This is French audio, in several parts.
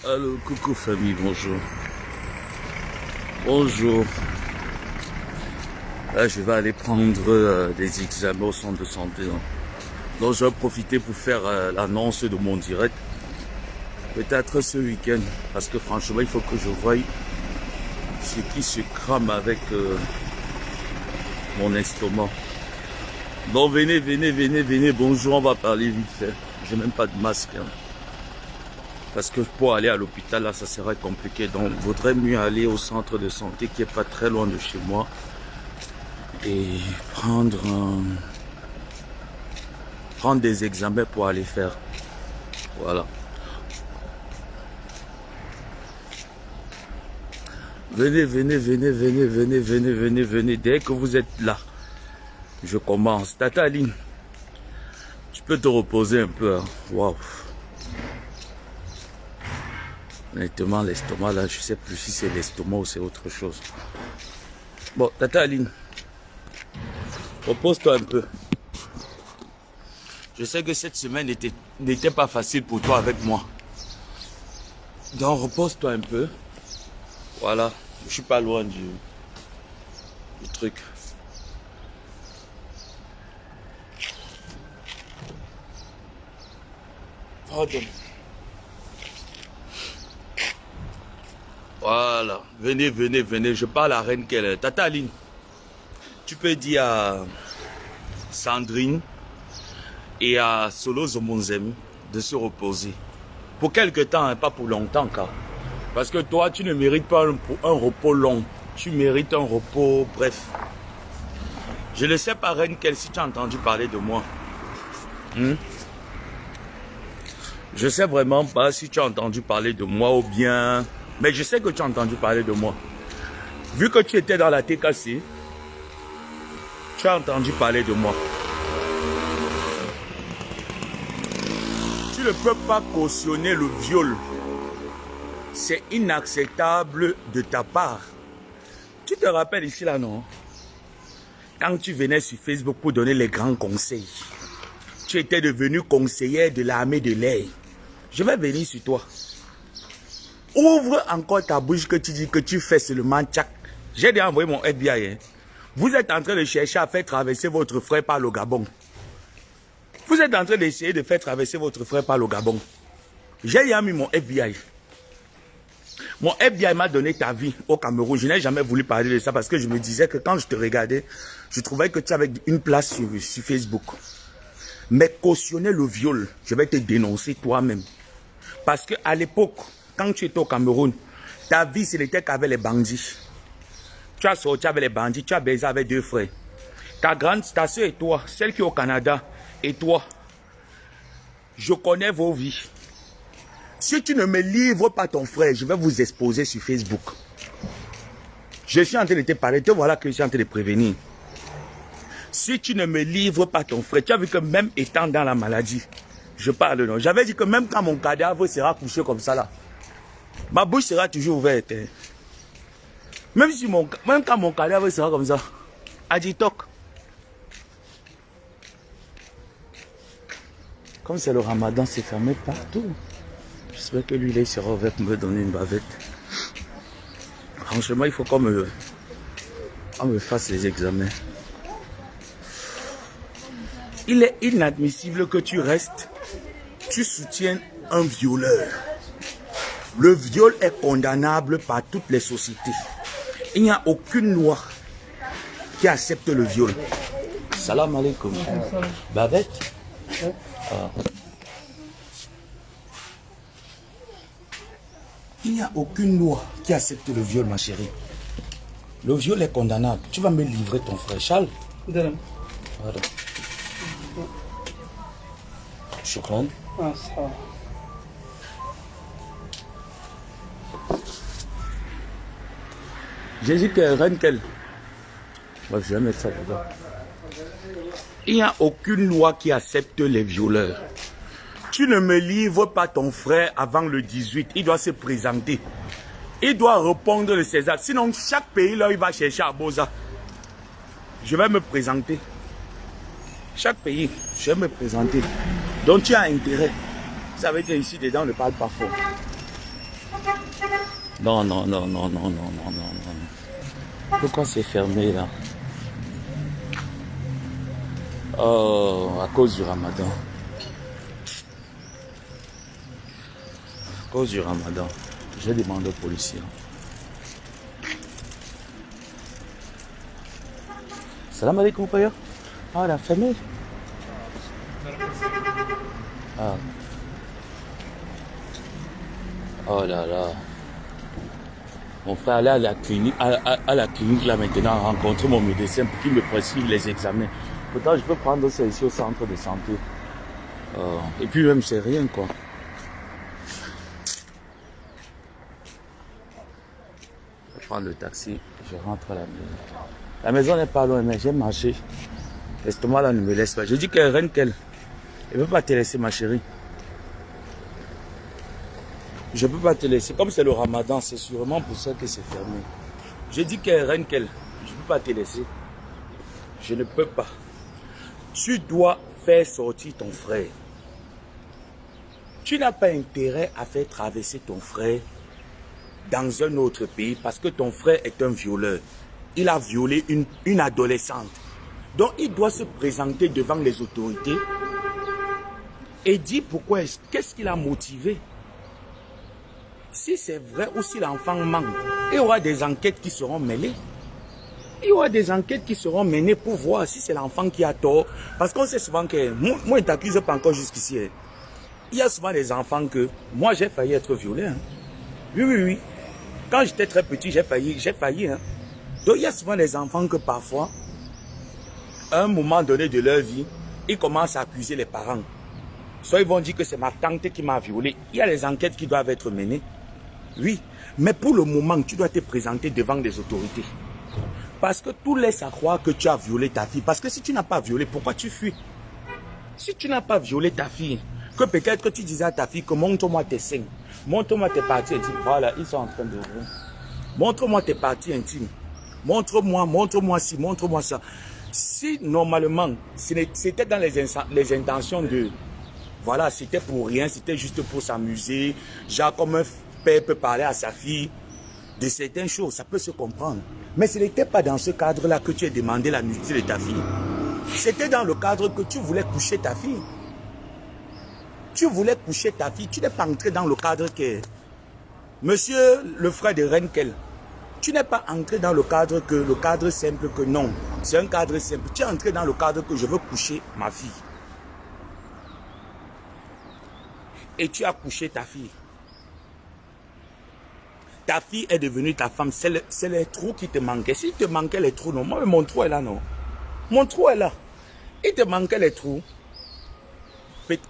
Allô, coucou famille, bonjour. Bonjour. Là, je vais aller prendre des examens au centre de santé. Donc, je vais profiter pour faire l'annonce de mon direct. Peut-être ce week-end. Parce que franchement, il faut que je voie ce qui se crame avec mon estomac. Donc, venez. Bonjour, on va parler vite fait. J'ai même pas de masque. Parce que pour aller à l'hôpital, là, ça serait compliqué. Donc, il vaudrait mieux aller au centre de santé qui est pas très loin de chez moi. Et prendre des examens pour aller faire. Voilà. Venez. Dès que vous êtes là, je commence. Tata Aline, tu peux te reposer un peu. Hein. Waouh. Honnêtement, l'estomac, là, je sais plus si c'est l'estomac ou c'est autre chose. Bon, Tata Aline, repose-toi un peu. Je sais que cette semaine n'était pas facile pour toi avec moi. Donc, repose-toi un peu. Voilà, je suis pas loin du truc. Pardon. Voilà, venez. Je parle à Reine Keller. Tata Aline, tu peux dire à Sandrine et à Solo Zomonzem de se reposer. Pour quelque temps, hein, pas pour longtemps, car. Parce que toi, tu ne mérites pas un repos long. Tu mérites un repos bref. Je ne sais pas, Reine Keller, si tu as entendu parler de moi. Je sais vraiment pas si tu as entendu parler de moi ou bien... Mais je sais que tu as entendu parler de moi. Vu que tu étais dans la TKC, tu as entendu parler de moi. Tu ne peux pas cautionner le viol. C'est inacceptable de ta part. Tu te rappelles ici là, non? Quand tu venais sur Facebook pour donner les grands conseils, tu étais devenu conseillère de l'armée de l'air. Je vais venir sur toi. Ouvre encore ta bouche que tu dis que tu fais seulement tchac. J'ai déjà envoyé mon FBI. Hein. Vous êtes en train de chercher à faire traverser votre frère par le Gabon. Vous êtes en train d'essayer de faire traverser votre frère par le Gabon. J'ai déjà mis mon FBI. Mon FBI m'a donné ta vie au Cameroun. Je n'ai jamais voulu parler de ça parce que je me disais que quand je te regardais, je trouvais que tu avais une place sur Facebook. Mais cautionner le viol, je vais te dénoncer toi-même. Parce qu'à l'époque, quand tu étais au Cameroun, ta vie, ce n'était qu'avec les bandits. Tu as sorti avec les bandits, tu as baisé avec 2 frères. Ta soeur et toi, celle qui est au Canada, et toi, je connais vos vies. Si tu ne me livres pas ton frère, je vais vous exposer sur Facebook. Je suis en train de te parler, te voilà que je suis en train de prévenir. Si tu ne me livres pas ton frère, tu as vu que même étant dans la maladie, je parle non. J'avais dit que même quand mon cadavre sera couché comme ça là, ma bouche sera toujours ouverte. Hein. Même quand mon cadavre sera comme ça, Aditok. Comme c'est le ramadan, c'est fermé partout. J'espère que lui, il sera ouvert pour me donner une bavette. Franchement, il faut qu'on me fasse les examens. Il est inadmissible que tu restes, tu soutiennes un violeur. Le viol est condamnable par toutes les sociétés. Il n'y a aucune loi qui accepte le viol. Salam alaikum. Bavette. Ah. Il n'y a aucune loi qui accepte le viol, ma chérie. Le viol est condamnable. Tu vas me livrer ton frère Charles. Voilà. Shukran. J'ai dit que Reine Keller. Je vais mettre ça là-bas. Il n'y a aucune loi qui accepte les violeurs. Tu ne me livres pas ton frère avant le 18. Il doit se présenter. Il doit répondre de ses actes. Sinon, chaque pays là, il va chercher à Boza. Je vais me présenter. Chaque pays, je vais me présenter. Donc tu as intérêt. Ça veut dire ici dedans, on ne parle pas fort. Non, non, non, non, non, non, non, non, non. Pourquoi c'est fermé là? Oh, à cause du Ramadan. À cause du Ramadan. J'ai demandé aux policiers. Salam alaikum, paya. Ah, la famille. Ah. Oh là là. Mon frère allait à la clinique, à la clinique là maintenant, rencontrer mon médecin pour qu'il me prescrive les examens. Pourtant, je peux prendre ça ici au centre de santé. Et puis même, c'est rien quoi. Je vais prendre le taxi, je rentre à la maison. La maison n'est pas loin, mais j'ai marché. L'estomac là ne me laisse pas. Je dis qu'elle reine qu'elle. Elle ne veut pas te laisser, ma chérie. Je ne peux pas te laisser. Comme c'est le Ramadan, c'est sûrement pour ça que c'est fermé. Je dis qu'elle reine qu'elle. Je ne peux pas te laisser. Je ne peux pas. Tu dois faire sortir ton frère. Tu n'as pas intérêt à faire traverser ton frère dans un autre pays parce que ton frère est un violeur. Il a violé une adolescente. Donc il doit se présenter devant les autorités et dire pourquoi, qu'est-ce qui l'a motivé. Si c'est vrai ou si l'enfant manque, il y aura des enquêtes qui seront mêlées. Il y aura des enquêtes qui seront menées pour voir si c'est l'enfant qui a tort. Parce qu'on sait souvent que, moi je ne t'accuse pas encore jusqu'ici. Il y a souvent des enfants que, moi j'ai failli être violé. Hein. Oui, oui, oui. Quand j'étais très petit, j'ai failli. Hein. Donc il y a souvent des enfants que parfois, à un moment donné de leur vie, ils commencent à accuser les parents. Soit ils vont dire que c'est ma tante qui m'a violé. Il y a les enquêtes qui doivent être menées. Oui, mais pour le moment, tu dois te présenter devant des autorités. Parce que tout laisse à croire que tu as violé ta fille. Parce que si tu n'as pas violé, pourquoi tu fuis? Si tu n'as pas violé ta fille, que peut-être que tu disais à ta fille que montre-moi tes seins, montre-moi tes parties intimes. Voilà, ils sont en train de ouvrir. Montre-moi tes parties intimes. Montre-moi ci, montre-moi ça. Si normalement, c'était dans les intentions de... Voilà, c'était pour rien, c'était juste pour s'amuser. Genre comme un père peut parler à sa fille de certaines choses, ça peut se comprendre. Mais ce n'était pas dans ce cadre-là que tu as demandé la nudité de ta fille. C'était dans le cadre que tu voulais coucher ta fille. Tu voulais coucher ta fille, tu n'es pas entré dans le cadre que... Monsieur le frère de Renkel, tu n'es pas entré dans le cadre simple que non. C'est un cadre simple. Tu es entré dans le cadre que je veux coucher ma fille. Et tu as couché ta fille. Ta fille est devenue ta femme. C'est les trous qui te manquaient. S'il te manquait les trous, non. Moi, mon trou est là, non. Mon trou est là. Il te manquait les trous.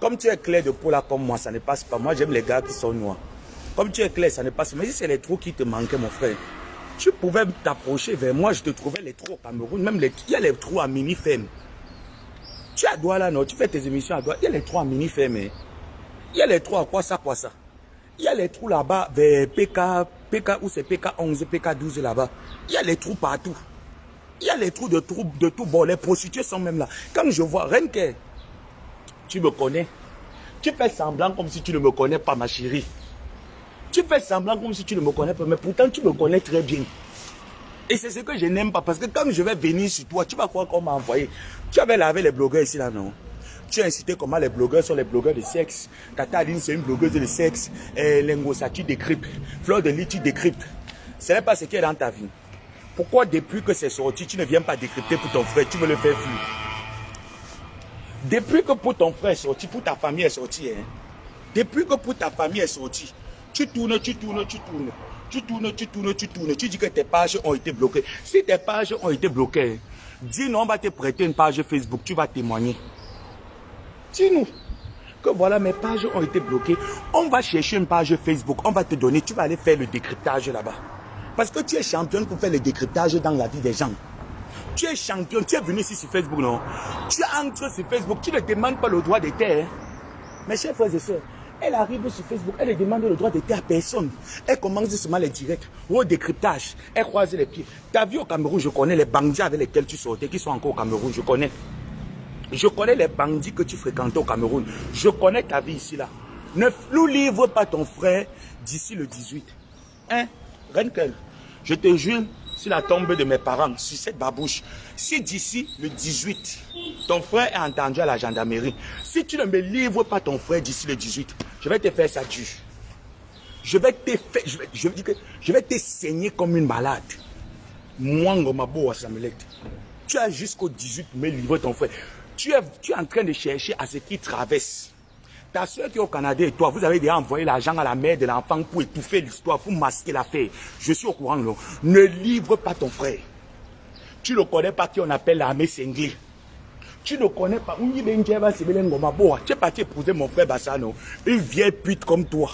Comme tu es clair de peau là comme moi, ça ne passe pas. Moi, j'aime les gars qui sont noirs. Comme tu es clair, ça ne passe pas. Mais si c'est les trous qui te manquaient, mon frère, tu pouvais t'approcher vers moi. Je te trouvais les trous au Cameroun. Même il y a les trous à mini-ferme. Tu es à Douala, non. Tu fais tes émissions à Douala. Il y a les trous à mini-ferme. Il y a les trous à quoi ça, quoi ça. Il y a les trous là-bas vers PK ou c'est PK11, PK12 là-bas. Il y a les trous partout. Il y a les trous de tout bord. Les prostituées sont même là. Quand je vois Renke, tu me connais. Tu fais semblant comme si tu ne me connais pas, ma chérie. Tu fais semblant comme si tu ne me connais pas, mais pourtant tu me connais très bien. Et c'est ce que je n'aime pas, parce que quand je vais venir sur toi, tu vas croire qu'on m'a envoyé. Tu avais lavé les blogueurs ici là, non? Tu as incité comment les blogueurs sont les blogueurs de sexe. Tata Aline, c'est une blogueuse de sexe. Lengosa, tu décryptes. Fleur de lit, tu décryptes. Ce n'est pas ce qui est dans ta vie. Pourquoi depuis que c'est sorti, tu ne viens pas décrypter pour ton frère, tu veux le faire fuir? Depuis que pour ton frère est sorti, pour ta famille est sortie, hein? Depuis que pour ta famille est sortie, tu tournes. Tu dis que tes pages ont été bloquées. Si tes pages ont été bloquées, dis-nous, on va te prêter une page Facebook, tu vas témoigner. Dis-nous que voilà, mes pages ont été bloquées. On va chercher une page Facebook, on va te donner, tu vas aller faire le décryptage là-bas. Parce que tu es championne pour faire le décryptage dans la vie des gens. Tu es championne, tu es venu ici sur Facebook, non? Tu entres sur Facebook, tu ne demandes pas le droit de terre. Mes chers frères et sœurs, elle arrive sur Facebook, elle ne demande le droit de terre à personne. Elle commence seulement les directs, au décryptage, elle croise les pieds. Tu as vu au Cameroun, je connais les bandits avec lesquels tu sortais, qui sont encore au Cameroun, je connais. Je connais les bandits que tu fréquentes au Cameroun. Je connais ta vie ici là. Ne nous livre pas ton frère d'ici le 18. Hein? Renkel, je te jure, sur la tombe de mes parents, sur cette babouche, si d'ici le 18, ton frère est entendu à la gendarmerie, si tu ne me livres pas ton frère d'ici le 18, je vais te faire ça dur. Je vais te saigner comme une malade. Moi, Ngomabo Samuel, tu as jusqu'au 18 pour me livrer ton frère. Tu es en train de chercher à ce qui traverse. Ta soeur qui est au Canada et toi, vous avez déjà envoyé l'argent à la mère de l'enfant pour étouffer l'histoire, pour masquer l'affaire. Je suis au courant, non? Ne livre pas ton frère. Tu ne connais pas qui on appelle l'armée cinglée. Tu ne connais pas. Tu es parti épouser mon frère Bassano. Une vieille pute comme toi.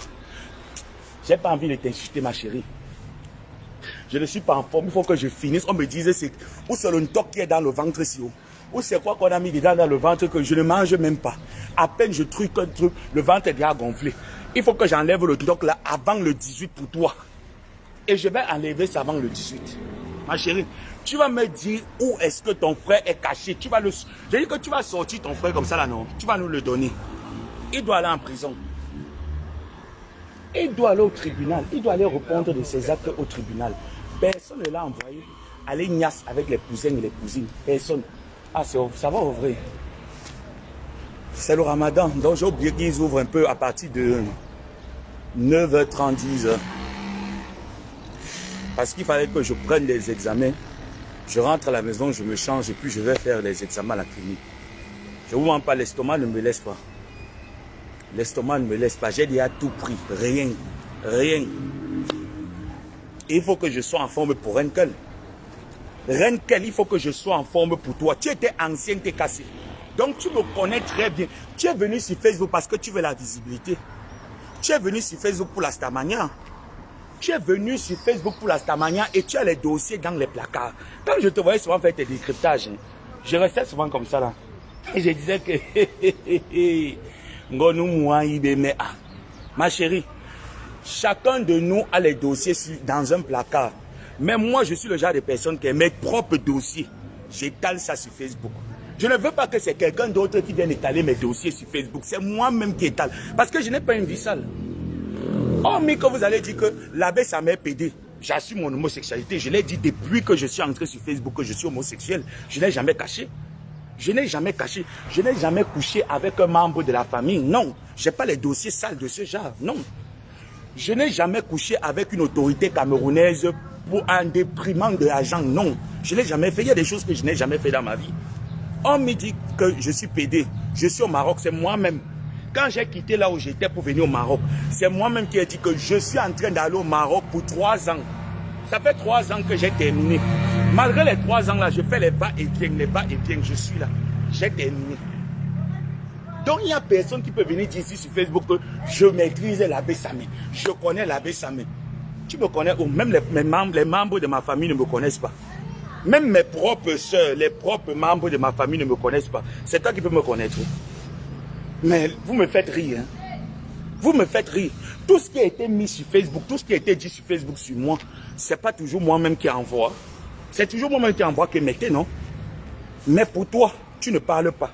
J'ai pas envie de t'insulter, ma chérie. Je ne suis pas en forme. Il faut que je finisse. On me disait, c'est où c'est le toc qui est dans le ventre si haut. Ou c'est quoi qu'on a mis dedans dans le ventre que je ne mange même pas. À peine je truc un truc, le ventre est déjà gonflé. Il faut que j'enlève le toc là avant le 18 pour toi. Et je vais enlever ça avant le 18. Ma chérie, tu vas me dire où est-ce que ton frère est caché. Tu vas le... Je dis que tu vas sortir ton frère comme ça là, non? Tu vas nous le donner. Il doit aller en prison. Il doit aller au tribunal. Il doit aller répondre de ses actes au tribunal. Personne ne l'a envoyé aller niasse avec les cousins et les cousines. Personne. Ah, ça va ouvrir. C'est le ramadan. Donc j'ai oublié qu'ils ouvrent un peu à partir de 9h30, 10h. Parce qu'il fallait que je prenne les examens. Je rentre à la maison, je me change et puis je vais faire les examens à la clinique. Je ne vous mens pas, l'estomac ne me laisse pas. L'estomac ne me laisse pas. J'ai déjà tout pris. Rien. Rien. Et il faut que je sois en forme pour Renkel. Renkel, il faut que je sois en forme pour toi. Tu étais ancien, tu es cassé. Donc tu me connais très bien. Tu es venu sur Facebook parce que tu veux la visibilité. Tu es venu sur Facebook pour la Stamania. Tu es venu sur Facebook pour la Stamania et tu as les dossiers dans les placards. Quand je te voyais souvent faire tes décryptages, je restais souvent comme ça là. Et je disais que... Ma chérie, chacun de nous a les dossiers dans un placard. Mais moi, je suis le genre de personne qui a mes propres dossiers. J'étale ça sur Facebook. Je ne veux pas que c'est quelqu'un d'autre qui vienne étaler mes dossiers sur Facebook. C'est moi-même qui étale. Parce que je n'ai pas une vie sale. Oh, mais quand vous allez dire que l'abbé ça m'a pédé, j'assume mon homosexualité. Je l'ai dit depuis que je suis entré sur Facebook que je suis homosexuel. Je n'ai jamais caché. Je n'ai jamais caché. Je n'ai jamais couché avec un membre de la famille. Non. Je n'ai pas les dossiers sales de ce genre. Non. Je n'ai jamais couché avec une autorité camerounaise pour un déprimant de l'argent. Non. Je ne l'ai jamais fait. Il y a des choses que je n'ai jamais fait dans ma vie. On me dit que je suis pédé. Je suis au Maroc. C'est moi-même. Quand j'ai quitté là où j'étais pour venir au Maroc, c'est moi-même qui ai dit que je suis en train d'aller au Maroc pour 3 ans. Ça fait 3 ans que j'ai terminé. Malgré les 3 ans là, je fais les va-et-vient, je suis là. J'ai terminé. Donc il n'y a personne qui peut venir dire ici sur Facebook que je maîtrise l'abbé Samé. Je connais l'abbé Samé. Tu me connais ou même les membres de ma famille ne me connaissent pas. Même mes propres soeurs, les propres membres de ma famille ne me connaissent pas. C'est toi qui peux me connaître. Mais vous me faites rire. Hein? Vous me faites rire. Tout ce qui a été mis sur Facebook, tout ce qui a été dit sur Facebook sur moi, c'est pas toujours moi-même qui envoie. C'est toujours moi-même qui envoie que mettez, non? Mais pour toi, tu ne parles pas.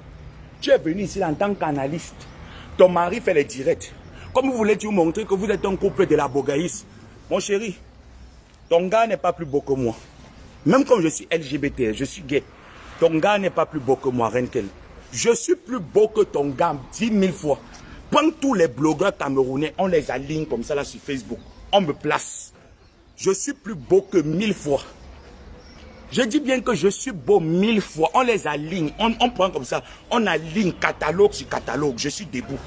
Tu es venu ici en tant qu'analyste. Ton mari fait les directs. Comme vous voulez vous montrer que vous êtes un couple de la bogaïs. Mon chéri, ton gars n'est pas plus beau que moi. Même comme je suis LGBT, je suis gay. Ton gars n'est pas plus beau que moi, Renkel. Je suis plus beau que ton gars 10 000 fois. Quand tous les blogueurs camerounais, on les aligne comme ça là sur Facebook. On me place. Je suis plus beau que 1000 fois. Je dis bien que je suis beau 1000 fois. On les aligne. On prend comme ça. On aligne catalogue sur catalogue. Je suis debout.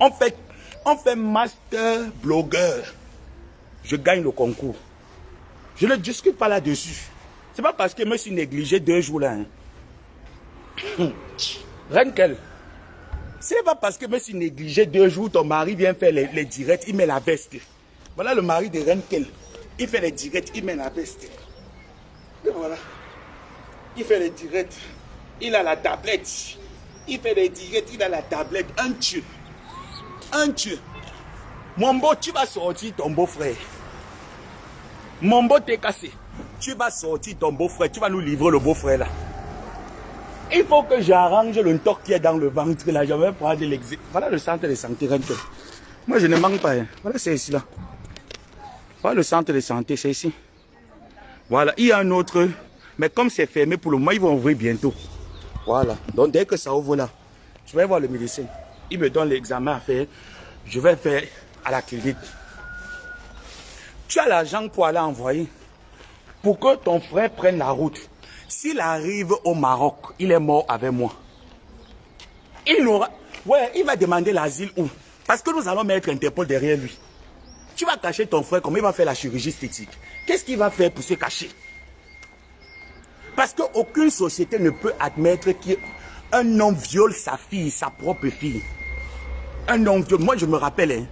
On fait master blogueur. Je gagne le concours. Je ne discute pas là-dessus. C'est pas parce que je me suis négligé 2 jours là. Hein. Renkel. C'est pas parce que je me suis négligé 2 jours, ton mari vient faire les directs, il met la veste. Voilà le mari de Renkel. Il fait les directs, il met la veste. Et voilà. Il fait les directs. Il a la tablette. Il fait les directs, il a la tablette. Un tue. Un tue. Mon beau, tu vas sortir ton beau-frère. Mon beau t'es cassé. Tu vas sortir ton beau-frère. Tu vas nous livrer le beau-frère là. Il faut que j'arrange le toc qui est dans le ventre là. Je vais prendre l'exemple. Voilà le centre de santé Renkel. Moi, je ne manque pas. Hein. Voilà, c'est ici, là. Voilà le centre de santé, c'est ici. Voilà, il y a un autre. Mais comme c'est fermé pour le moment, ils vont ouvrir bientôt. Voilà. Donc, dès que ça ouvre là, je vais voir le médecin. Il me donne l'examen à faire. Je vais faire à la clinique. Tu as l'argent pour aller envoyer. Pour que ton frère prenne la route. S'il arrive au Maroc, il est mort avec moi. Il n'aura... Ouais, il va demander l'asile où? Parce que nous allons mettre Interpol derrière lui. Tu vas cacher ton frère comme il va faire la chirurgie esthétique. Qu'est-ce qu'il va faire pour se cacher? Parce qu'aucune société ne peut admettre qu'un homme viole sa fille, sa propre fille. Un homme viole. Moi, je me rappelle, hein,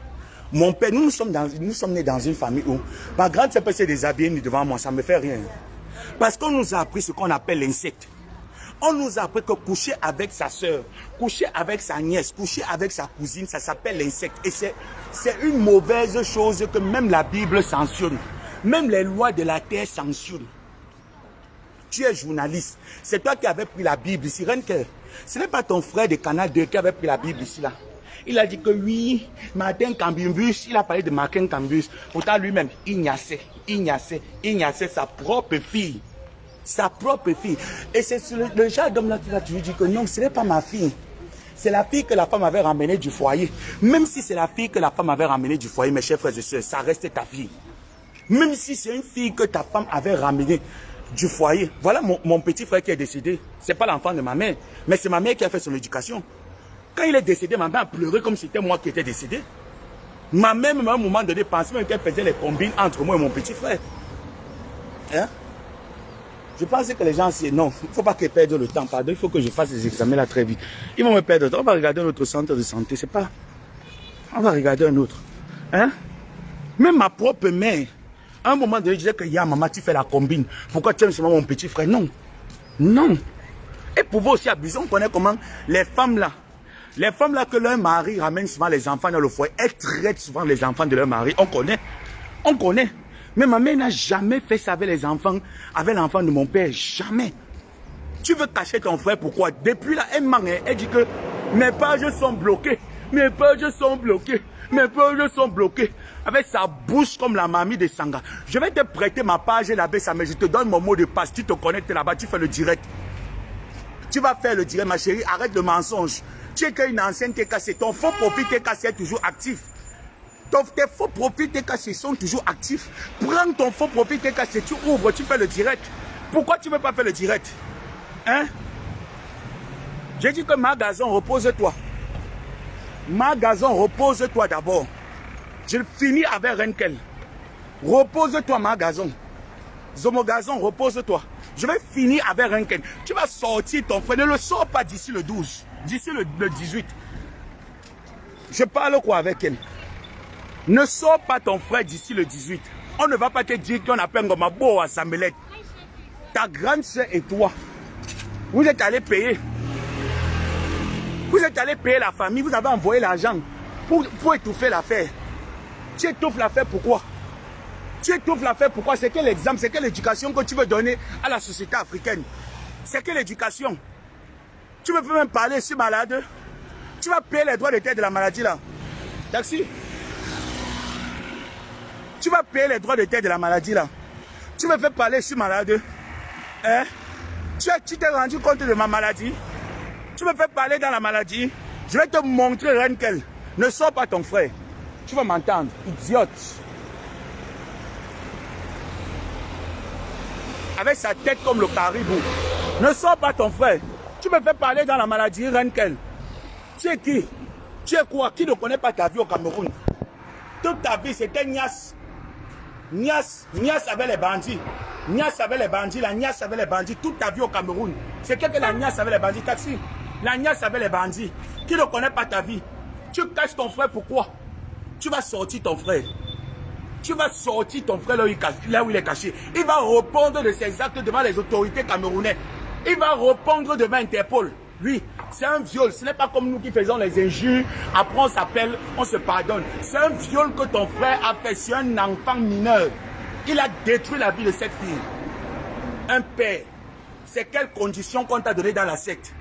mon père, nous sommes nés dans une famille où ma grande sœur s'est déshabillée devant moi, ça ne me fait rien. Parce qu'on nous a appris ce qu'on appelle l'insecte. On nous a appris que coucher avec sa soeur, coucher avec sa nièce, coucher avec sa cousine, ça s'appelle l'insecte. Et c'est une mauvaise chose que même la Bible sanctionne. Même les lois de la terre sanctionnent. Tu es journaliste. C'est toi qui avais pris la Bible ici. Renke, ce n'est pas ton frère de Canal 2 qui avait pris la Bible ici là. Il a dit que oui, Martin Cambimbus, il a parlé de Martin Cambimbus. Pourtant lui-même, ignaçait sa propre fille. Sa propre fille. Et c'est le genre d'homme là qui va toujours dire que non, ce n'est pas ma fille. C'est la fille que la femme avait ramenée du foyer. Même si c'est la fille que la femme avait ramenée du foyer, mes chers frères et sœurs, ça reste ta fille. Même si c'est une fille que ta femme avait ramenée du foyer. Voilà mon petit frère qui est décédé. Ce n'est pas l'enfant de ma mère, mais c'est ma mère qui a fait son éducation. Quand il est décédé, ma mère a pleuré comme si c'était moi qui étais décédé. Ma mère, même à un moment donné, pensait même qu'elle faisait les combines entre moi et mon petit frère. Hein? Je pense que les gens, c'est non, il ne faut pas qu'ils perdent le temps. Pardon, il faut que je fasse les examens là très vite. Ils vont me perdre le temps. On va regarder un autre centre de santé. C'est pas. On va regarder un autre. Hein? Même ma propre mère, à un moment donné, je disais que ya maman, tu fais la combine. Pourquoi tu aimes seulement mon petit frère? Non. Non. Et pour vous aussi abuser, on connaît comment les femmes là que leur mari ramène souvent les enfants dans le foyer, elles traitent souvent les enfants de leur mari. On connaît. On connaît. Mais ma mère n'a jamais fait ça avec les enfants, avec l'enfant de mon père. Jamais. Tu veux cacher ton frère, pourquoi? Depuis là, elle manque. Elle dit que mes pages sont bloquées. Mes pages sont bloquées. Mes pages sont bloquées. Avec sa bouche comme la mamie de Sanga. Je vais te prêter ma page là-bas, mais je te donne mon mot de passe. Tu te connectes là-bas, tu fais le direct. Tu vas faire le direct, ma chérie. Arrête le mensonge. Tu es qu'une ancienne t'es cassée. Ton faux profil t'es cassé est toujours actif. Tes faux profils t'es cassés sont toujours actifs. Prends ton faux profil t'es cassé, tu ouvres, tu fais le direct. Pourquoi tu ne veux pas faire le direct? Hein? J'ai dit que ma gazon, repose-toi. Ma gazon, repose-toi d'abord. Je finis avec Renkel. Repose-toi, ma gazon. Zomo gazon, repose-toi. Je vais finir avec Renkel. Tu vas sortir ton frère. Ne le sors pas d'ici le 12. D'ici le 18. Je parle quoi avec elle? Ne sors pas ton frère d'ici le 18. On ne va pas te dire qu'on appelle Ngomabo à Samelette. Ta grande soeur et toi, vous êtes allés payer. Vous êtes allés payer la famille. Vous avez envoyé l'argent pour étouffer l'affaire. Tu étouffes l'affaire pourquoi? Tu étouffes l'affaire pourquoi? C'est quel exemple? C'est quelle éducation que tu veux donner à la société africaine? C'est quelle éducation? Tu me fais même parler, je suis malade. Tu vas payer les droits de terre de la maladie là. Taxi. Tu vas payer les droits de terre de la maladie là. Tu me fais parler, je suis malade. Hein? Tu t'es rendu compte de ma maladie? Tu me fais parler dans la maladie? Je vais te montrer Renkel. Ne sors pas ton frère. Tu vas m'entendre, idiote. Avec sa tête comme le caribou. Ne sors pas ton frère. Tu me fais parler dans la maladie, Renkel. Tu es qui? Tu es quoi? Qui ne connaît pas ta vie au Cameroun? Toute ta vie, c'était Nias. Nias avec les bandits. Nias avec les bandits, la Nias avec les bandits. Toute ta vie au Cameroun. C'est que la Nias avec les bandits, taxi. La Nias avec les bandits. Qui ne connaît pas ta vie? Tu caches ton frère, pourquoi? Tu vas sortir ton frère. Tu vas sortir ton frère là où il est caché. Il va répondre de ses actes devant les autorités camerounaises. Il va répondre devant Interpol. Lui, c'est un viol. Ce n'est pas comme nous qui faisons les injures. Après, on s'appelle, on se pardonne. C'est un viol que ton frère a fait sur un enfant mineur. Il a détruit la vie de cette fille. Un père. C'est quelles conditions qu'on t'a donné dans la secte?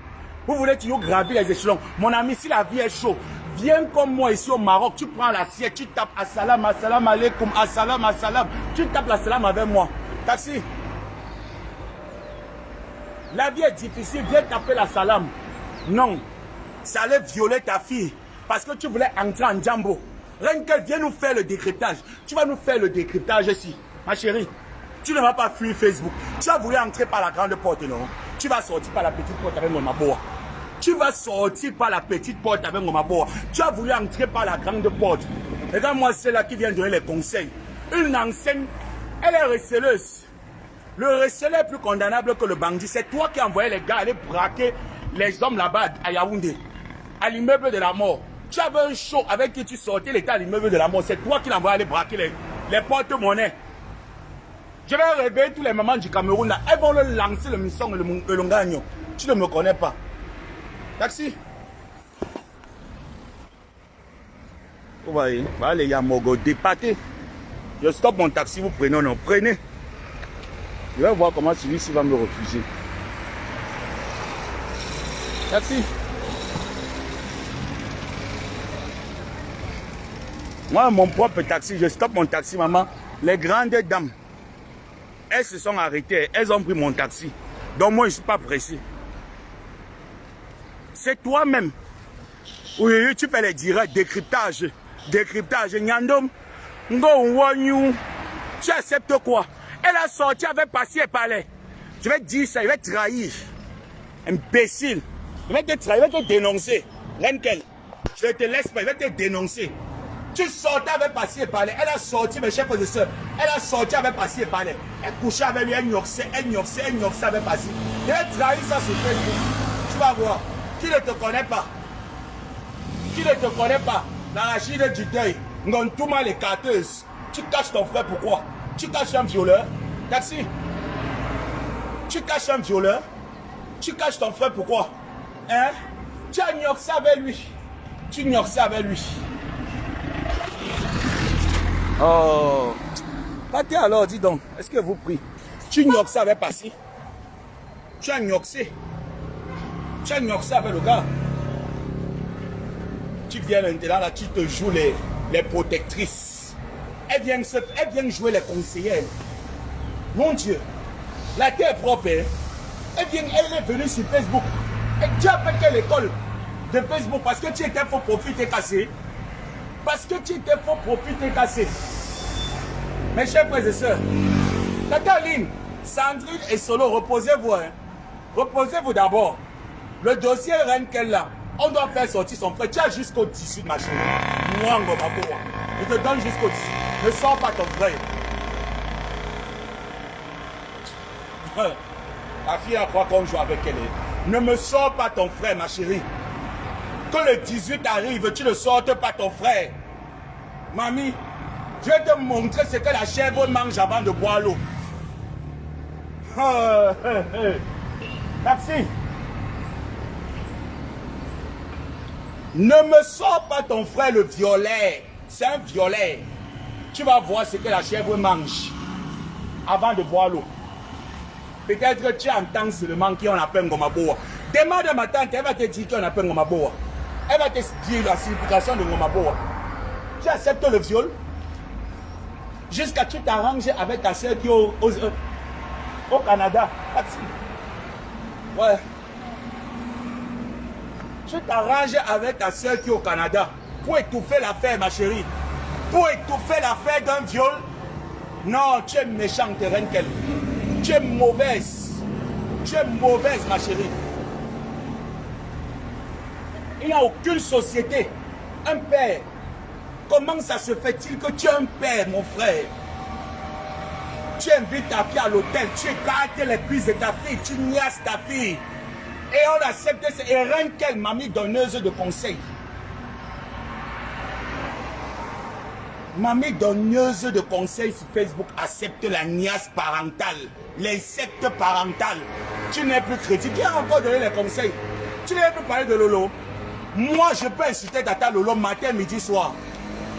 Vous voulez toujours gravir les échelons. Mon ami, si la vie est chaude, Viens comme moi ici au Maroc, tu prends l'assiette, tu tapes assalam, assalam alaikum, assalam, assalam. Tu tapes l'assalam avec moi. Taxi. La vie est difficile, viens taper l'assalam. Non, ça allait violer ta fille parce que tu voulais entrer en jambo. Renkel, viens nous faire le décryptage. Tu vas nous faire le décryptage ici. Ma chérie, tu ne vas pas fuir Facebook. Tu as voulu entrer par la grande porte, non? Tu vas sortir par la petite porte avec mon maboa. Tu vas sortir par la petite porte avec mon maboa. Tu as voulu entrer par la grande porte. Regarde-moi celle-là qui vient donner les conseils. Une ancienne, elle est receleuse. Le receleur est plus condamnable que le bandit. C'est toi qui as envoyé les gars aller braquer les hommes là-bas à Yaoundé, à l'immeuble de la mort. Tu avais un show avec qui tu sortais l'état à l'immeuble de la mort. C'est toi qui l'as envoyé aller braquer les porte-monnaies. Je vais réveiller tous les mamans du Cameroun là. Elles vont le lancer le mission et le Longagno. Tu ne me connais pas. Taxi. Vous voyez, voilà les Yamogo dépatés. Je stoppe mon taxi, vous prenez, non, prenez. Je vais voir comment celui-ci va me refuser. Taxi. Moi, mon propre taxi, je stoppe mon taxi, maman. Les grandes dames, elles se sont arrêtées, elles ont pris mon taxi. Donc moi, je ne suis pas pressé. C'est toi-même. Oui, tu fais les directs, décryptage. Décryptage. Nyandom, tu acceptes quoi? Elle a sorti avec Passy et Palais. Je vais te dire ça, il va te trahir. Imbécile. Il va te trahir, il va te dénoncer. Renkel, je ne te laisse pas, il va te dénoncer. Tu sortais avec Passy et Palais. Elle a sorti, mes chers frères et sœurs. Elle a sorti avec Passy et Palais. Elle couchait avec lui, elle gnoxait avec Passy. Je vais trahir ça sur Facebook. Tu vas voir. Qui ne te connaît pas? Qui ne te connaît pas? L'arachide du deuil. Ngontouma les carteuses. Tu caches ton frère, pourquoi? Tu caches un violeur? Taxi. Tu caches un violeur? Tu caches ton frère, pourquoi? Hein? Tu as gnoxé avec lui. Tu gnoxais avec lui. Oh. Partez alors, dis donc. Est-ce que vous priez? Tu gnoxais avec Passy? Tu as gnoxé. Tu as gnoxé avec le gars. Tu viens maintenant là, tu te joues les protectrices. Elles viennent jouer les conseillères. Mon Dieu, la terre est propre. Hein? Elle est venue sur Facebook. Et tu as fait l'école de Facebook parce que tu étais faux profit, t'es cassé. Parce que tu étais faux profit, t'es cassé. Mes chers frères et sœurs, Tata Aline, Sandrine et Solo, reposez-vous. Hein? Reposez-vous d'abord. Le dossier Renkel là, on doit faire sortir son frère. Tu as jusqu'au 18, ma chérie. Je te donne jusqu'au 18. Ne sors pas ton frère. Ta fille a croit qu'on joue avec elle. Ne me sors pas ton frère, ma chérie. Quand le 18 arrive, tu ne sortes pas ton frère. Mamie, je vais te montrer ce que la chèvre mange avant de boire l'eau. Taxi. Ne me sors pas ton frère le violet. C'est un violet. Tu vas voir ce que la chèvre mange avant de boire l'eau. Peut-être que tu entends seulement qu'on appelle Ngomaboa. Demande à ma tante, elle va te dire qu'on appelle Ngomaboa. Elle va te dire la signification de Ngomaboa. Tu acceptes le viol jusqu'à tu t'arranges avec ta soeur qui est au Canada. Ouais. Tu t'arranges avec ta soeur qui est au Canada pour étouffer l'affaire, ma chérie. Pour étouffer l'affaire d'un viol. Non, tu es méchante, Renkel. Tu es mauvaise. Tu es mauvaise, ma chérie. Il n'y a aucune société. Un père. Comment ça se fait-il que tu es un père, mon frère? Tu invites ta fille à l'hôtel. Tu écartes les cuisses de ta fille. Tu niasses ta fille. Et on accepte ça. Et Renkel, mamie donneuse de conseils. Mamie donneuse de conseils sur Facebook accepte la niasse parentale, l'insecte parental. Tu n'es plus chrétien. Qui a encore donné les conseils? Tu n'es plus parler de Lolo. Moi, je peux inciter Tata Lolo matin, midi, soir.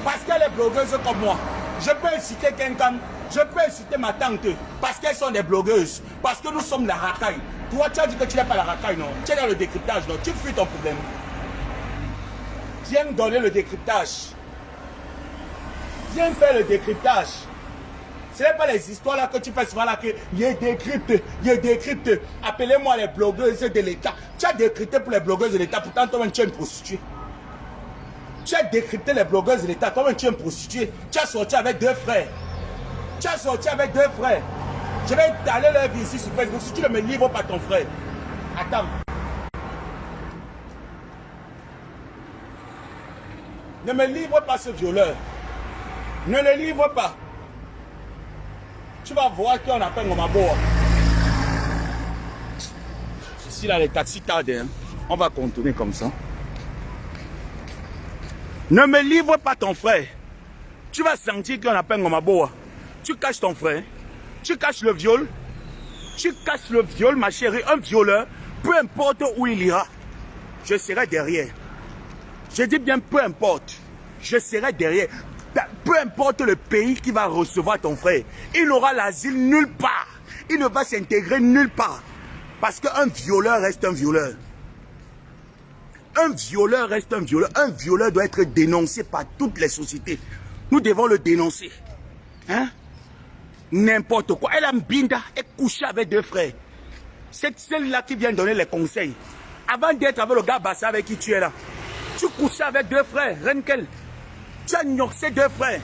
Parce qu'elle est blogueuse comme moi. Je peux inciter quelqu'un. Je peux inciter ma tante. Parce qu'elles sont des blogueuses. Parce que nous sommes la racaille. Toi, tu as dit que tu n'es pas la racaille, non? Tu es dans le décryptage, non? Tu fuis ton problème. Viens me donner le décryptage. Viens faire le décryptage. Ce n'est pas les histoires là que tu fais souvent là que je décrypte. Appelez-moi les blogueuses de l'État. Tu as décrypté pour les blogueuses de l'État, pourtant toi-même tu es une prostituée. Tu as décrypté les blogueuses de l'État, toi-même tu es une prostituée. Tu as sorti avec 2 frères. Tu as sorti avec 2 frères. Je vais aller leur vie ici sur Facebook. Si tu ne me livres pas ton frère. Attends. Ne me livre pas ce violeur. Ne le livre pas. Tu vas voir qu'on appelle Ngomaboa. Ici là, les taxis tardent. Hein. On va contourner comme ça. Ne me livre pas ton frère. Tu vas sentir qu'on appelle Ngomaboa. Tu caches ton frère. Tu caches le viol. Tu caches le viol, ma chérie. Un violeur, peu importe où il ira, je serai derrière. Je dis bien peu importe. Je serai derrière. Peu importe le pays qui va recevoir ton frère. Il n'aura l'asile nulle part. Il ne va s'intégrer nulle part. Parce qu'un violeur reste un violeur. Un violeur reste un violeur. Un violeur doit être dénoncé par toutes les sociétés. Nous devons le dénoncer. Hein? N'importe quoi. Elle a Mbinda est couchée avec 2 frères. C'est celle-là qui vient donner les conseils. Avant d'être avec le gars Bassa avec qui tu es là, tu couchais avec 2 frères. Renkel. Tu as ignoré 2 frères.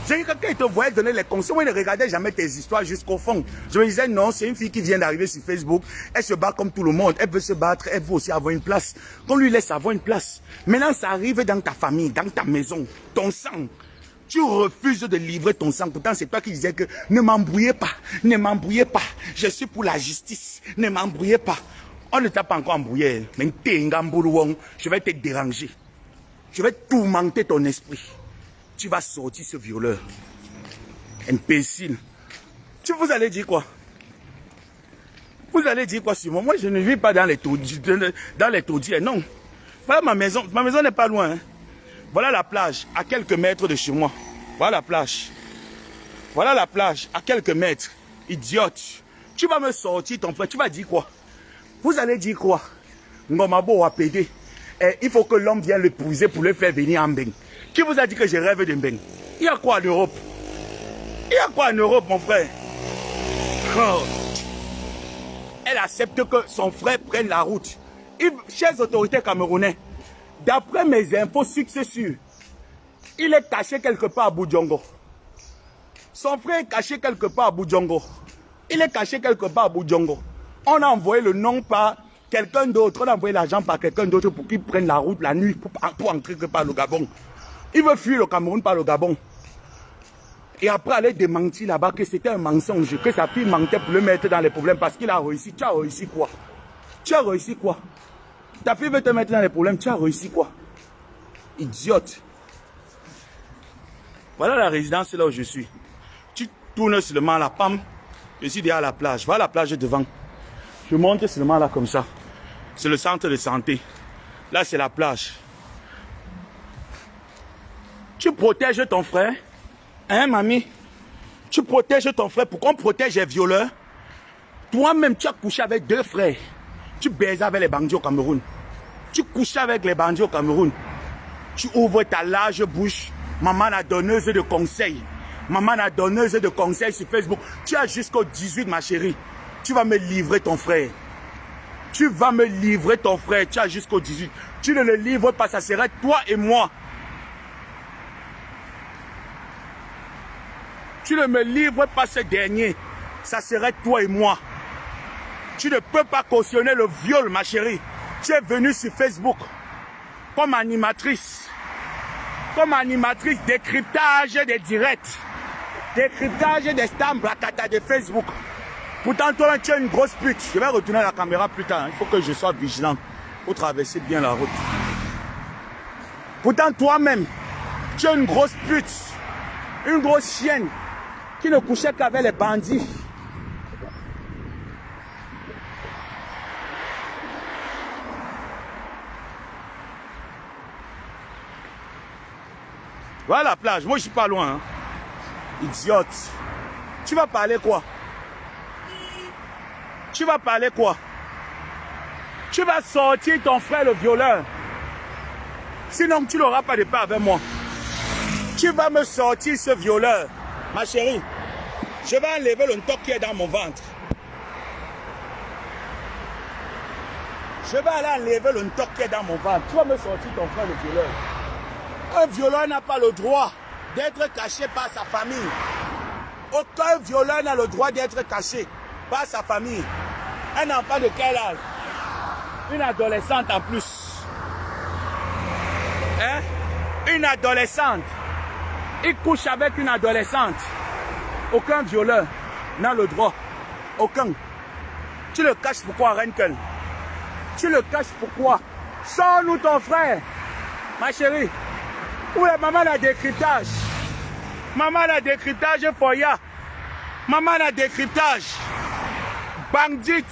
J'ai dit que quand il te voyait donner les conseils, moi, il ne regardait jamais tes histoires jusqu'au fond. Je me disais, non, c'est une fille qui vient d'arriver sur Facebook. Elle se bat comme tout le monde. Elle veut se battre. Elle veut aussi avoir une place. Qu'on lui laisse avoir une place. Maintenant, ça arrive dans ta famille, dans ta maison. Ton sang. Tu refuses de livrer ton sang. Pourtant, c'est toi qui disais que ne m'embrouillez pas. Ne m'embrouillez pas. Je suis pour la justice. Ne m'embrouillez pas. On ne t'a pas encore embrouillé. Mais je vais te déranger. Je vais tourmenter ton esprit. Tu vas sortir ce violeur. Imbécile. Vous allez dire quoi? Vous allez dire quoi sur moi? Moi, je ne vis pas dans les taudis. Non. Voilà ma maison. Ma maison n'est pas loin. Hein. Voilà la plage, à quelques mètres de chez moi. Voilà la plage. Voilà la plage, à quelques mètres. Idiote. Tu vas me sortir ton frère. Tu vas dire quoi? Vous allez dire quoi? Ngomabo a pédé. Il faut que l'homme vienne l'épouser pour le faire venir en Mbeng. Qui vous a dit que je rêve de Mbeng? Il y a quoi en Europe? Il y a quoi en Europe, mon frère? Oh. Elle accepte que son frère prenne la route. Chers autorités camerounais, d'après mes infos successives, il est caché quelque part à Boudjongo. Son frère est caché quelque part à Boudjongo. Il est caché quelque part à Boudjongo. On a envoyé le nom par quelqu'un d'autre. On a envoyé l'argent par quelqu'un d'autre pour qu'il prenne la route la nuit pour entrer par le Gabon. Il veut fuir le Cameroun par le Gabon. Et après aller démentir là-bas que c'était un mensonge, que sa fille mentait pour le mettre dans les problèmes parce qu'il a réussi. Tu as réussi quoi? Tu as réussi quoi? Ta fille veut te mettre dans les problèmes, tu as réussi quoi? Idiote. Voilà la résidence là où je suis. Tu tournes seulement la pam. Je suis derrière la plage. Voilà la plage devant. Je monte seulement là comme ça. C'est le centre de santé. Là c'est la plage. Tu protèges ton frère. Hein, mamie? Tu protèges ton frère. Pourquoi on protège les violeurs? Toi-même, tu as couché avec 2 frères. Tu baisais avec les bandits au Cameroun. Tu couchais avec les bandits au Cameroun. Tu ouvres ta large bouche. Maman la donneuse de conseils. Maman la donneuse de conseils sur Facebook. Tu as jusqu'au 18, ma chérie. Tu vas me livrer ton frère. Tu vas me livrer ton frère. Tu as jusqu'au 18. Tu ne le livres pas, ça serait toi et moi. Tu ne me livres pas ce dernier. Ça serait toi et moi. Tu ne peux pas cautionner le viol, ma chérie. Tu es venue sur Facebook comme animatrice. Comme animatrice décryptage des directs. Décryptage des stamps de Facebook. Pourtant, toi, tu es une grosse pute. Je vais retourner la caméra plus tard. Il faut que je sois vigilant pour traverser bien la route. Pourtant, toi-même, tu es une grosse pute. Une grosse chienne qui ne couchait qu'avec les bandits. Voilà la plage. Moi, je suis pas loin. Hein. Idiote. Tu vas parler quoi? Tu vas parler quoi? Tu vas sortir ton frère le violeur. Sinon, tu n'auras pas de paix avec moi. Tu vas me sortir ce violeur. Ma chérie, je vais enlever le ntoc qui est dans mon ventre. Je vais aller enlever le ntoc qui est dans mon ventre. Tu vas me sortir ton frère le violeur. Un violeur n'a pas le droit d'être caché par sa famille. Aucun violeur n'a le droit d'être caché par sa famille. Un enfant de quel âge? Une adolescente en plus. Hein? Une adolescente. Il couche avec une adolescente. Aucun violeur n'a le droit. Aucun. Tu le caches pourquoi, Renkel? Tu le caches pourquoi? Sors-nous ton frère. Ma chérie. Où est maman la décryptage? Maman la décryptage Foya. Maman la décryptage. Bandite.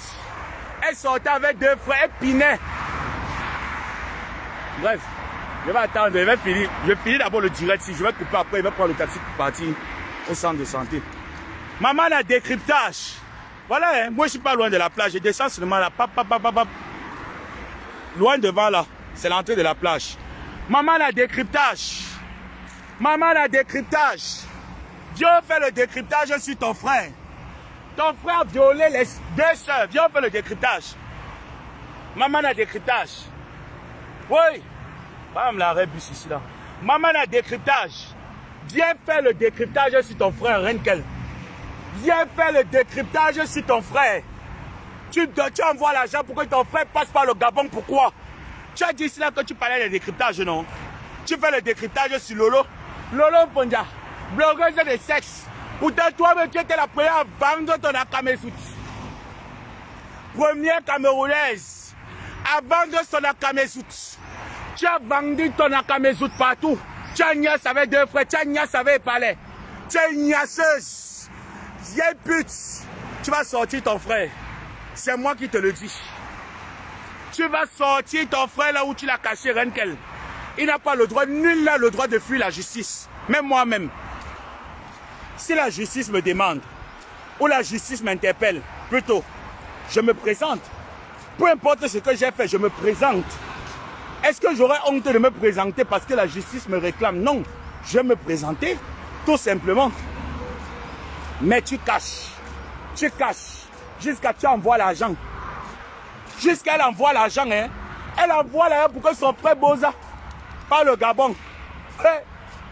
Elle sortait avec deux frères. Elle pinait. Bref. Je vais attendre. Je vais finir. Je finis d'abord le direct. Si je vais couper après, je vais prendre le taxi pour partir au centre de santé. Maman la décryptage. Voilà, hein. Moi je suis pas loin de la plage. Je descends seulement là. Loin devant là. C'est l'entrée de la plage. Maman la décryptage. Maman la décryptage. Viens faire le décryptage sur ton frère. Ton frère a violé les deux sœurs. Viens faire le décryptage. Maman la décryptage. Oui. Bam, la rébus ici là. Maman la décryptage. Viens faire le décryptage sur ton frère, Renkel. Viens faire le décryptage sur ton frère. Tu envoies l'argent pour que ton frère passe par le Gabon. Pourquoi? Tu as dit ici là que tu parlais de décryptage, non? Tu fais le décryptage sur Lolo. Lolo Ponja, blogueuse de sexe. Pourtant, toi-même, tu étais la première à vendre ton Akamesout. Première Camerounaise à vendre son Akamesout. Tu as vendu ton Akamesout partout. Tu as niasse avec deux frères, tu as niasse avec palais. Tu es une niasseuse. Vieille pute. Tu vas sortir ton frère. C'est moi qui te le dis. Tu vas sortir ton frère là où tu l'as caché, Renkel. Il n'a pas le droit, nul n'a le droit de fuir la justice. Même moi-même. Si la justice me demande, ou la justice m'interpelle, plutôt, je me présente. Peu importe ce que j'ai fait, je me présente. Est-ce que j'aurais honte de me présenter parce que la justice me réclame? Non. Je vais me présenter, tout simplement. Mais tu caches, jusqu'à tu envoies l'argent. Jusqu'à elle envoie l'argent, hein. Elle envoie l'argent pour que son frère Boza, par le Gabon. Hey.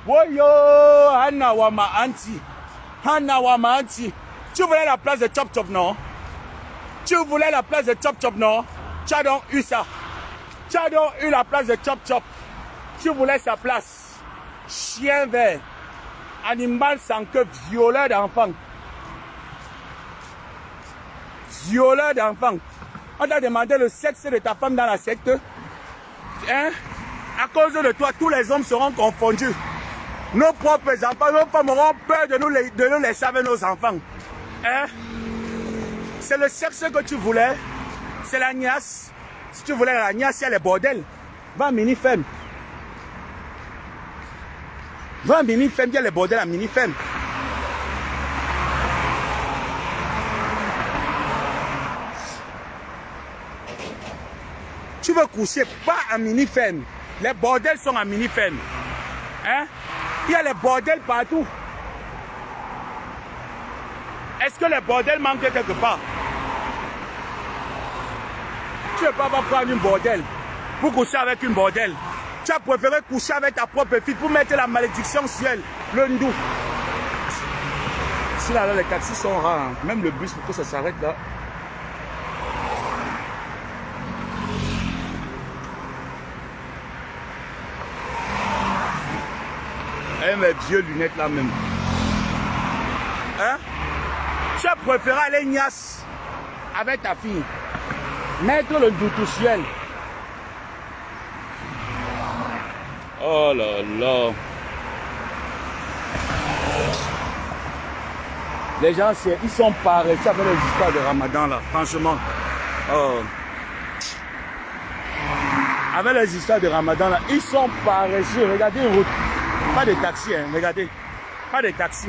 Woyo, Hanawama Anti. Hanawama Anti. Tu voulais la place de Chop Chop, non? Tu voulais la place de Chop Chop, non? Tu as donc eu ça. Tu as donc eu la place de Chop Chop. Tu voulais sa place. Chien vert. Animal sans queue, violeur d'enfants. Violeur d'enfants. On t'a demandé le sexe de ta femme dans la secte. Hein? À cause de toi, tous les hommes seront confondus. Nos propres enfants, nos femmes auront peur de nous laisser avec nos enfants. Hein? C'est le sexe que tu voulais. C'est la niasse. Si tu voulais la niasse, il y a les bordels. Va à Mini-Femme. Va à Mini-Femme, il y a les bordels à Mini-Femme. Tu veux coucher pas à Mini-Femme. Les bordels sont à Mini-Femme. Hein? Il y a les bordels partout. Est-ce que les bordels manquent quelque part? Tu ne peux pas prendre une bordel pour coucher avec une bordel. Tu as préféré coucher avec ta propre fille pour mettre la malédiction sur elle, le ndou. Ici là, les taxis sont rares. Hein. Même le bus, pour que ça s'arrête là. Et mes vieux lunettes là même. Hein? Tu as préféré aller niasse avec ta fille. Mettre le doute sur elle. Oh là là. Les gens, ils sont paresseux avec les histoires de Ramadan là, franchement. Oh. Avec les histoires de Ramadan là, ils sont paresseux. Regardez une route. Pas de taxi, hein, regardez. Pas de taxi.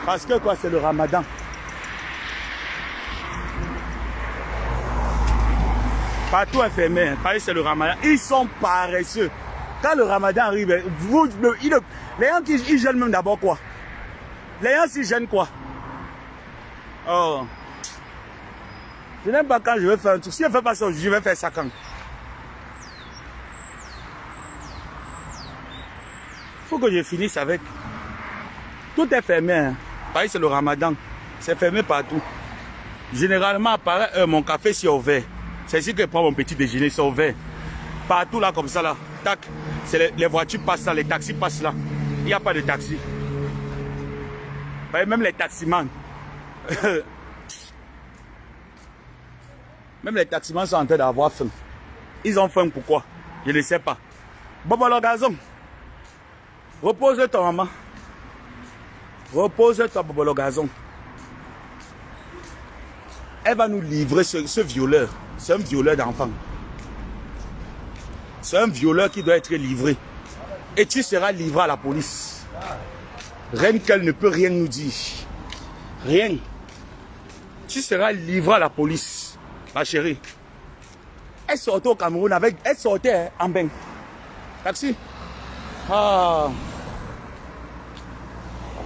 Parce que quoi, c'est le Ramadan. Partout est fermé, hein. Paris c'est le Ramadan. Ils sont paresseux. Quand le ramadan arrive, les gens ils gênent même d'abord quoi? Les gens ils gênent quoi? Oh. Je n'aime pas quand je vais faire un truc. Si je ne fais pas ça, je vais faire ça quand? Il faut que je finisse avec. Tout est fermé. Hein. Pareil, c'est le ramadan. C'est fermé partout. Généralement, à pareille heure, mon café c'est ouvert. C'est ici que je prends mon petit déjeuner, c'est ouvert. Partout là, comme ça là. Tac. Les voitures passent là, les taxis passent là. Il n'y a pas de taxi. Même les taximans. Même les taximans sont en train d'avoir faim. Ils ont faim pourquoi? Je ne sais pas. Bobo le gazon. Repose-toi, maman. Repose-toi, Bobo le gazon. Elle va nous livrer ce violeur. C'est un violeur d'enfant. C'est un violeur qui doit être livré. Et tu seras livré à la police. Rien qu'elle ne peut rien nous dire. Rien. Tu seras livré à la police, ma chérie. Elle sortait au Cameroun avec... Elle sortait en bain. Taxi. Ah.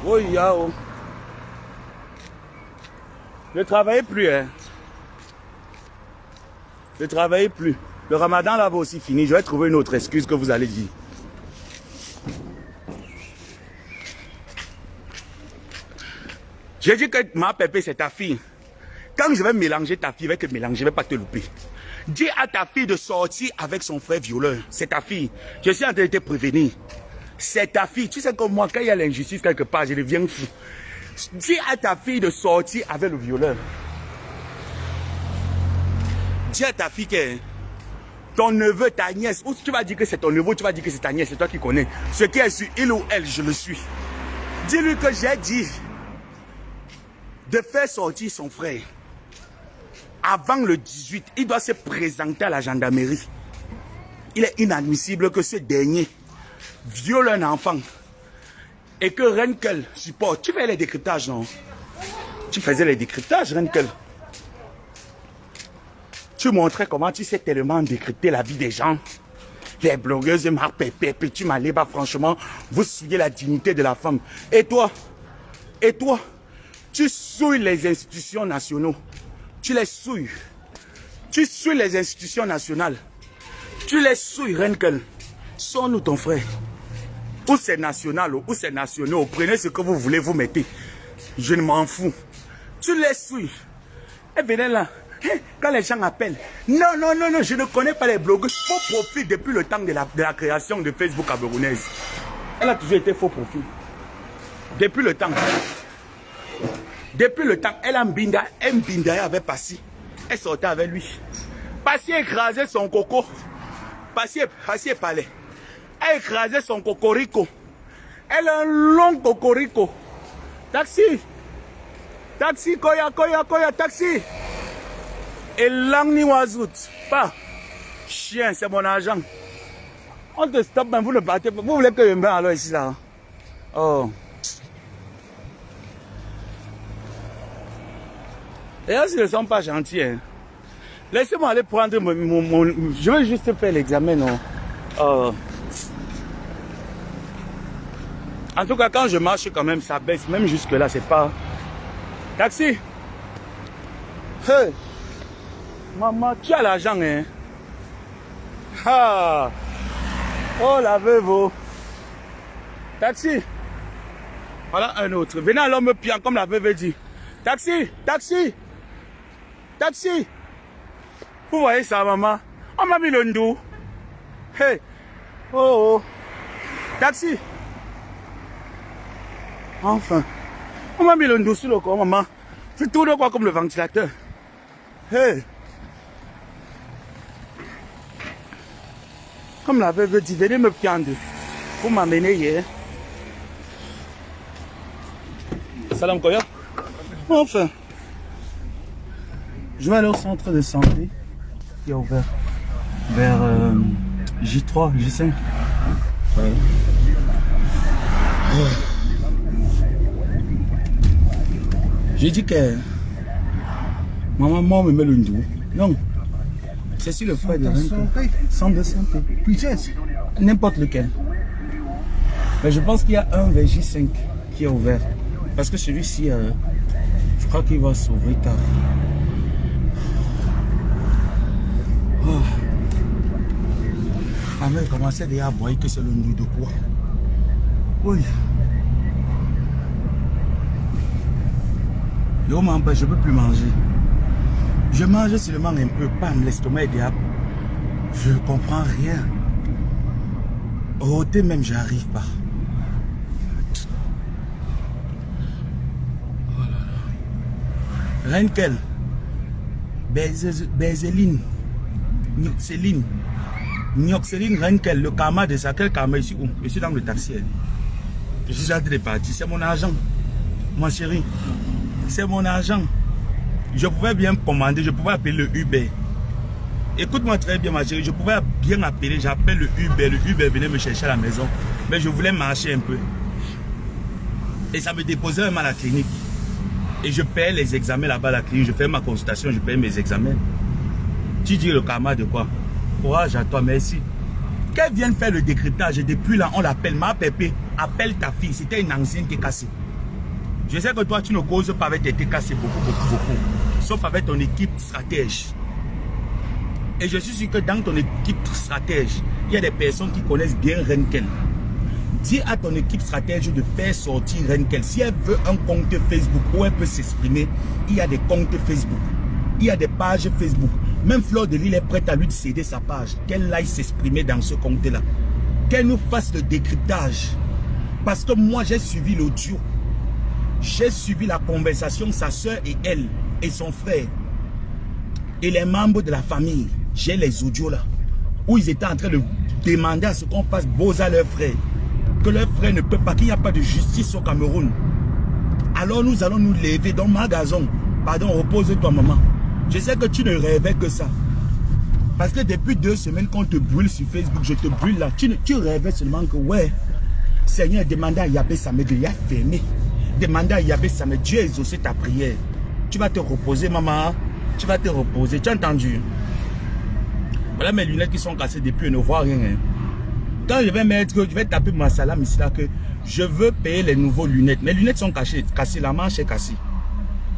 Oui, yao. Ne travaillez plus, hein. Ne travaillez plus. Le ramadan là va aussi finir. Je vais trouver une autre excuse que vous allez dire. J'ai dit que ma pépé c'est ta fille. Quand je vais mélanger ta fille, je vais te mélanger, je ne vais pas te louper. Dis à ta fille de sortir avec son frère violeur. C'est ta fille. Je suis en train de te prévenir. C'est ta fille. Tu sais comme moi, quand il y a l'injustice quelque part, je deviens fou. Dis à ta fille de sortir avec le violeur. Dis à ta fille que ton neveu, ta nièce, ou tu vas dire que c'est ton neveu, tu vas dire que c'est ta nièce, c'est toi qui connais. Ce qui est sur il ou elle, je le suis. Dis-lui que j'ai dit de faire sortir son frère. Avant le 18, il doit se présenter à la gendarmerie. Il est inadmissible que ce dernier viole un enfant et que Renkel supporte. Tu fais les décryptages, non? Tu faisais les décryptages, Renkel. Tu montrais comment tu sais tellement décrypter la vie des gens. Les blogueuses de Marc Pépé, Petit Maléba, franchement, vous souillez la dignité de la femme. Et toi, tu souilles les institutions nationales. Tu les souilles. Tu souilles les institutions nationales. Tu les souilles, Renkel. Sors-nous ton frère. Ou c'est national, ou c'est national. Prenez ce que vous voulez, vous mettez. Je ne m'en fous. Tu les souilles. Et venez là. Quand les gens appellent. Non, je ne connais pas les blogueurs. Faux profil depuis le temps de la création de Facebook camerounaise. Elle a toujours été faux profil. Depuis le temps. Depuis le temps, elle a Mbinda avait passé. Elle sortait avec lui. Passé écrasait son coco. Passé parlait. Elle écrasait son cocorico. Elle a un long cocorico. Taxi. Taxi, koya, taxi. Et l'angni wazout. Pas. Chien, c'est mon argent. On te stoppe, mais vous ne partez pas. Vous voulez que je me mette alors ici là? Oh. Et là, ils ne sont pas gentils. Hein. Laissez-moi aller prendre mon... Je vais juste faire l'examen, non? En tout cas, quand je marche, quand même, ça baisse. Même jusque-là, c'est pas... Taxi! Hey! Maman, tu as l'argent, hein? Ah! Oh, la veuve! Taxi! Voilà un autre. Venez à l'homme piant, comme la veuve dit. Taxi! Taxi! Taxi! Vous voyez ça, maman? On m'a mis le ndou. Hey! Oh! Taxi! Enfin! On m'a mis le ndou sur le corps, maman. Je tourne quoi comme le ventilateur. Hey! Comme la veuve dit, venez me prendre. Vous m'amenez hier. Salam Koya. Enfin. Je vais aller au centre de santé qui est ouvert vers J3, J5. Ouais. J'ai dit que ma maman me met le ndou. Non. C'est sur le frère de Renkel. Centre de santé. N'importe lequel. Mais je pense qu'il y a un VJ5 qui est ouvert. Parce que celui-ci, je crois qu'il va s'ouvrir tard. Oh. Ah mais il commençait déjà à voir que c'est le nuit de quoi. Oui. Yo, je ne peux plus manger. Je mange seulement un peu. Bam, l'estomac est déjà... Je ne comprends rien. Au thé même, j'arrive pas. Oh là là. Renkel. Bézéline. Nioxéline. Nioxéline Renkel. Le karma de ça. Quel karma ici où? Je suis dans le taxi. Je suis en train de partir. C'est mon argent. Mon chéri. C'est mon argent. Je pouvais bien commander. Je pouvais appeler le Uber. Écoute-moi très bien, ma chérie. Je pouvais bien appeler. J'appelle le Uber. Le Uber venait me chercher à la maison. Mais je voulais marcher un peu. Et ça me déposait même à la clinique. Et je paye les examens là-bas à la clinique. Je fais ma consultation. Je paye mes examens. Tu dis le karma de quoi? Courage à toi, merci. Qu'elle vienne faire le décryptage. Et depuis là, on l'appelle. Ma pépé, appelle ta fille. C'était une ancienne qui est cassée. Je sais que toi, tu ne causes pas avec tes TKC beaucoup. Sauf avec ton équipe stratège. Et je suis sûr que dans ton équipe stratège, il y a des personnes qui connaissent bien Renkel. Dis à ton équipe stratège de faire sortir Renkel. Si elle veut un compte Facebook où elle peut s'exprimer, il y a des comptes Facebook. Il y a des pages Facebook. Même Fleur de Lille est prête à lui céder sa page. Qu'elle aille s'exprimer dans ce compte-là. Qu'elle nous fasse le décryptage. Parce que moi, j'ai suivi l'audio. J'ai suivi la conversation, sa soeur et elle, et son frère, et les membres de la famille. J'ai les audios là, où ils étaient en train de demander à ce qu'on fasse beaux à leur frère. Que leur frère ne peut pas, qu'il n'y a pas de justice au Cameroun. Alors nous allons nous lever dans le magasin. Pardon, repose-toi maman. Je sais que tu ne rêvais que ça. Parce que depuis 2 semaines qu'on te brûle sur Facebook, je te brûle là. Tu rêvais seulement que ouais, Seigneur, demandez à Yahvé Samed, il a fermé. Demandez à Yahvé Samed, Dieu a exaucé ta prière. Tu vas te reposer, maman. Tu vas te reposer. Tu as entendu? Voilà mes lunettes qui sont cassées depuis, je ne vois rien. Hein. Quand je vais taper ma salam ici là que je veux payer les nouveaux lunettes. Mes lunettes sont cassées, la manche est cassée.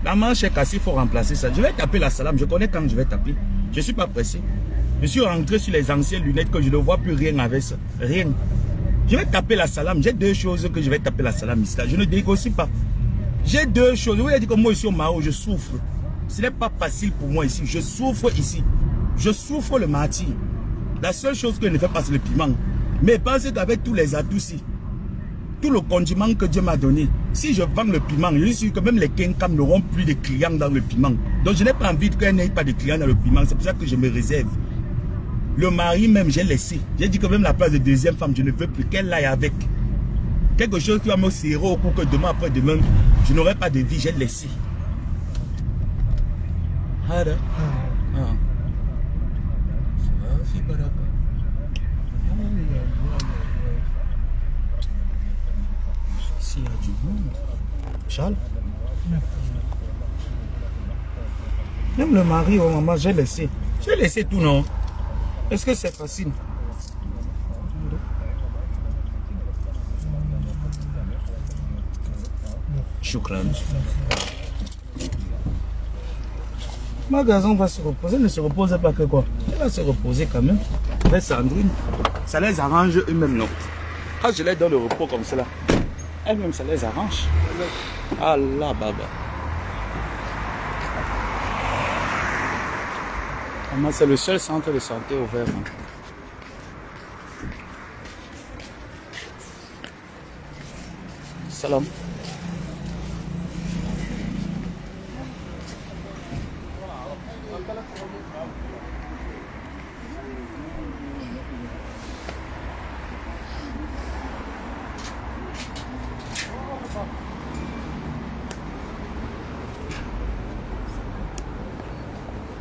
La manche est cassée, il faut remplacer ça. Je vais taper la salam, je connais quand je vais taper. Je ne suis pas pressé. Je suis rentré sur les anciennes lunettes que je ne vois plus rien avec ça. Rien. Je vais taper la salam. J'ai 2 choses que je vais taper la salam ici là. Je ne négocie pas. J'ai 2 choses. Je vous ai dit que moi ici au Mao, je souffre. Ce n'est pas facile pour moi ici. Je souffre ici. Je souffre le martyr. La seule chose que je ne fais pas, c'est le piment. Mais pensez qu'avec tous les atouts ici, tout le condiment que Dieu m'a donné, si je vends le piment, je suis sûr que même les Kenkam n'auront plus de clients dans le piment. Donc je n'ai pas envie qu'il n'y ait pas de clients dans le piment. C'est pour ça que je me réserve. Le mari même, j'ai laissé. J'ai dit que même la place de 2e femme, je ne veux plus qu'elle aille avec. Quelque chose qui va me serrer au cou que demain après demain, je n'aurai pas de vie, j'ai laissé. S'il y a du monde. Charles? Même le mari, oh maman, j'ai laissé. J'ai laissé tout, non? Est-ce que c'est facile? Choukran. Ma gazon va se reposer, ne se repose pas que quoi? Elle va se reposer quand même. Avec Sandrine, ça les arrange eux-mêmes, non? Quand je les donne le repos comme cela, elles-mêmes, ça les arrange. Allah, baba. C'est le seul centre de santé ouvert. Hein. Salam.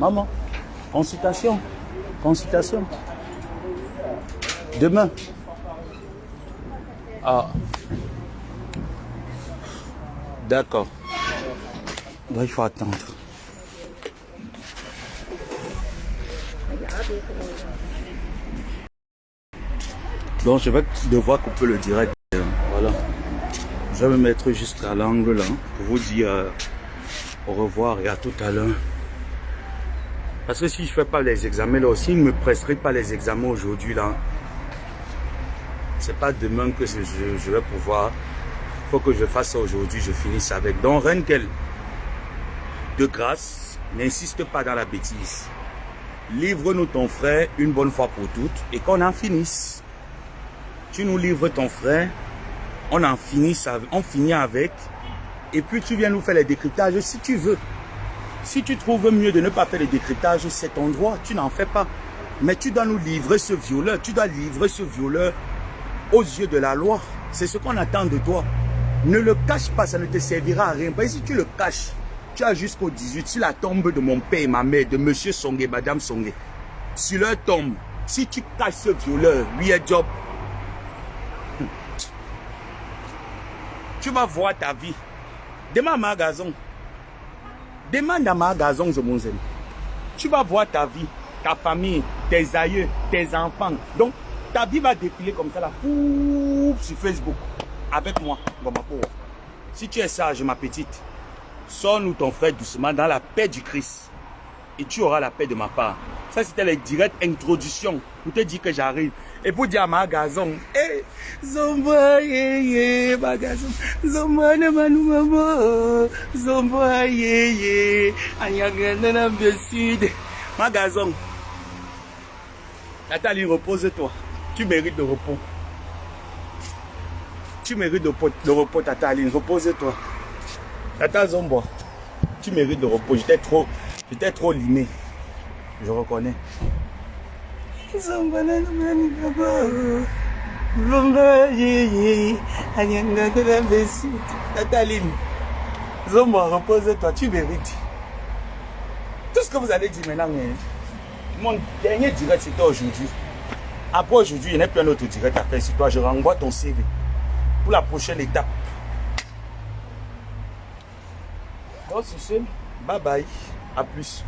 Maman, consultation. Consultation. Demain. Ah. D'accord. Là, il faut attendre. Donc je vais devoir couper le direct. Voilà. Je vais me mettre jusqu'à l'angle là pour vous dire au revoir et à tout à l'heure. Parce que si je ne fais pas les examens là aussi, il ne me prescrit pas les examens aujourd'hui là. C'est pas demain que je vais pouvoir. Il faut que je fasse ça aujourd'hui, je finisse avec. Donc Renkel, de grâce, n'insiste pas dans la bêtise. Livre-nous ton frère une bonne fois pour toutes et qu'on en finisse. Tu nous livres ton frère, on finit avec, et puis tu viens nous faire les décryptages si tu veux. Si tu trouves mieux de ne pas faire les décryptages, c'est ton droit, tu n'en fais pas. Mais tu dois nous livrer ce violeur, tu dois livrer ce violeur aux yeux de la loi. C'est ce qu'on attend de toi. Ne le cache pas, ça ne te servira à rien. Parce que si tu le caches, tu as jusqu'au 18, sur la tombe de mon père et ma mère, de monsieur Songé, madame Songé. Sur leur tombe, si tu caches ce violeur, lui est job. Tu vas voir ta vie. Demande à Magazon. Demande à Magazon, Zomonzen. Tu vas voir ta vie, ta famille, tes aïeux, tes enfants. Donc, ta vie va défiler comme ça là, sur Facebook. Avec moi, si tu es sage, ma petite, sors-nous ton frère doucement dans la paix du Christ. Et tu auras la paix de ma part. Ça, c'était les directes introductions pour te dire que j'arrive. Et pour dire à Magazon, hey, Zomba, yeah, Magazon, Zomba, Manou, Zomba, yeah, Anyagana, bien sud. Magazon, Nathalie, repose-toi. Tu mérites de repos. Tu mérites de repos, Nathalie, repose-toi. Tata Zomba, tu mérites de repos. J'étais trop limé. Je reconnais. Nataline, Zomba, repose-toi, tu mérites. Tout ce que vous allez dire maintenant, mon dernier direct c'est toi aujourd'hui. Après aujourd'hui, il n'y a plus un autre direct à faire sur toi. Je renvoie ton CV pour la prochaine étape. Donc, c'est bye bye, à plus.